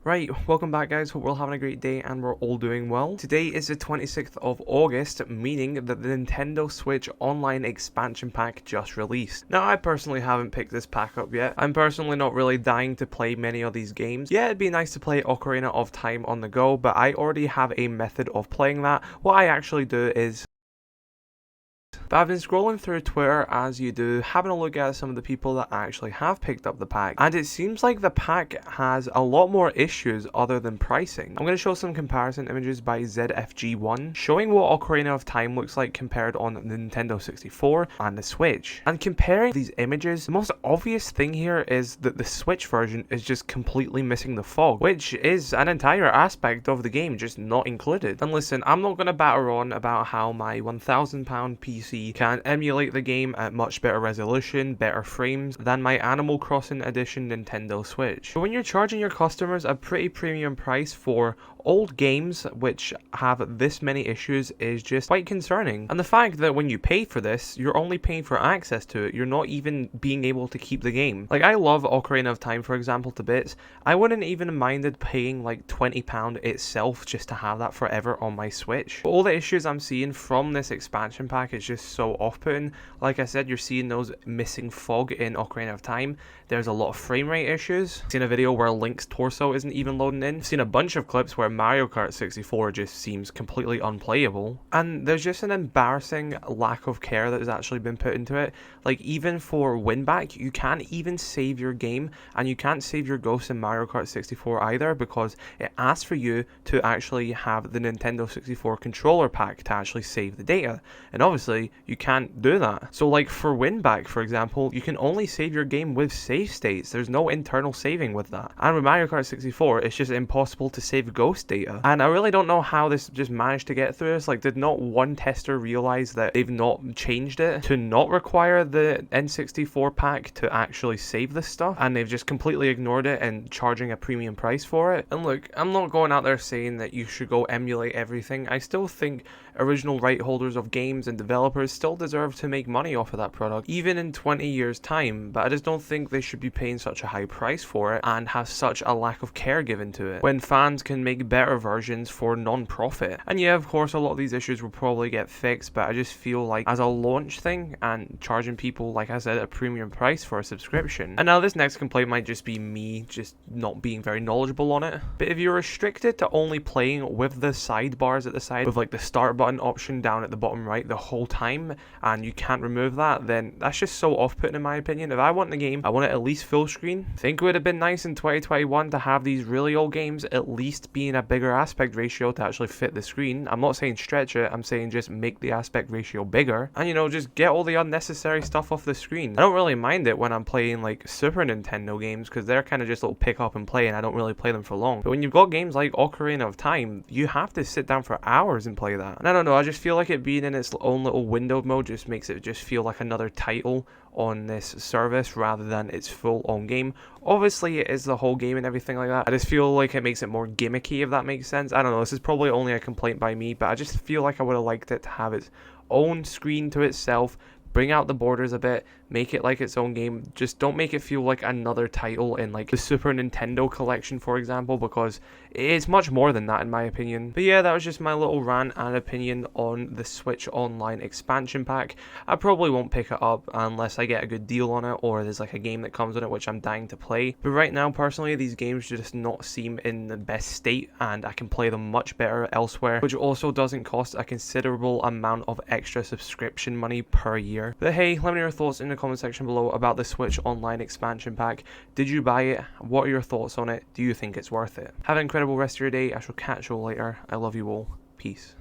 Right, welcome back guys, hope we're all having a great day and we're all doing well. Today is the 26th of August, meaning that the Nintendo Switch Online expansion pack just released. Now I personally haven't picked this pack up yet. I'm personally not really dying to play many of these games. Yeah, it'd be nice to play Ocarina of Time on the go, but I already have a method of playing that. What I actually do is but I've been scrolling through Twitter as you do, having a look at some of the people that actually have picked up the pack, and it seems like the pack has a lot more issues other than pricing. I'm going to show some comparison images by ZFG1 showing what Ocarina of Time looks like compared on the Nintendo 64 and the Switch. And comparing these images, the most obvious thing here is that the Switch version is just completely missing the fog, which is an entire aspect of the game just not included. And listen, I'm not going to batter on about how my £1,000 PC can emulate the game at much better resolution, better frames than my Animal Crossing Edition Nintendo Switch. But when you're charging your customers a pretty premium price for old games which have this many issues is just quite concerning. And the fact that when you pay for this, you're only paying for access to it, you're not even being able to keep the game. Like, I love Ocarina of Time, for example, to bits. I wouldn't even minded paying like £20 itself just to have that forever on my Switch. But all the issues I'm seeing from this expansion pack is just so off-putting. Like I said, you're seeing those missing fog in Ocarina of Time. There's a lot of frame rate issues. I've seen a video where Link's torso isn't even loading in. I've seen a bunch of clips where Mario Kart 64 just seems completely unplayable. And there's just an embarrassing lack of care that has actually been put into it. Like, even for win back, you can't even save your game, and you can't save your ghosts in Mario Kart 64 either, because it asks for you to actually have the Nintendo 64 controller pack to actually save the data. And obviously, you can't do that. So like for win back, for example, you can only save your game with save states. There's no internal saving with that. And with Mario Kart 64, it's just impossible to save ghost data. And I really don't know how this just managed to get through this. Like, did not one tester realize that they've not changed it to not require the N64 pack to actually save this stuff? And they've just completely ignored it and charging a premium price for it. And look, I'm not going out there saying that you should go emulate everything. I still think original right holders of games and developers still deserve to make money off of that product, even in 20 years time, but I just don't think they should be paying such a high price for it and have such a lack of care given to it, when fans can make better versions for non-profit. And yeah, of course, a lot of these issues will probably get fixed, but I just feel like as a launch thing and charging people, like I said, a premium price for a subscription. And now this next complaint might just be me just not being very knowledgeable on it, but if you're restricted to only playing with the sidebars at the side, with like the start button option down at the bottom right the whole time, and you can't remove that, then that's just so off-putting in my opinion. If I want the game, I want it at least full screen. I think it would have been nice in 2021 to have these really old games at least be in a bigger aspect ratio to actually fit the screen. I'm not saying stretch it, I'm saying just make the aspect ratio bigger, and you know, just get all the unnecessary stuff off the screen. I don't really mind it when I'm playing like Super Nintendo games, because they're kind of just little pick up and play, and I don't really play them for long. But when you've got games like Ocarina of Time, you have to sit down for hours and play that. And I don't know, I just feel like it being in its own little windowed mode just makes it just feel like another title on this service rather than its full on game. Obviously it is the whole game and everything like that. I just feel like it makes it more gimmicky, if that makes sense. I don't know, this is probably only a complaint by me, but I just feel like I would have liked it to have its own screen to itself, bring out the borders a bit, make it like its own game. Just don't make it feel like another title in like the Super Nintendo collection, for example, because it's much more than that in my opinion. But yeah, that was just my little rant and opinion on the Switch Online expansion pack. I probably won't pick it up unless I get a good deal on it, or there's like a game that comes with it which I'm dying to play. But right now, personally, these games just not seem in the best state, and I can play them much better elsewhere, which also doesn't cost a considerable amount of extra subscription money per year. But hey, let me know your thoughts in the comment section below about the Switch Online expansion pack. Did you buy it? What are your thoughts on it? Do you think it's worth it? Have an incredible rest of your day. I shall catch you all later. I love you all. Peace.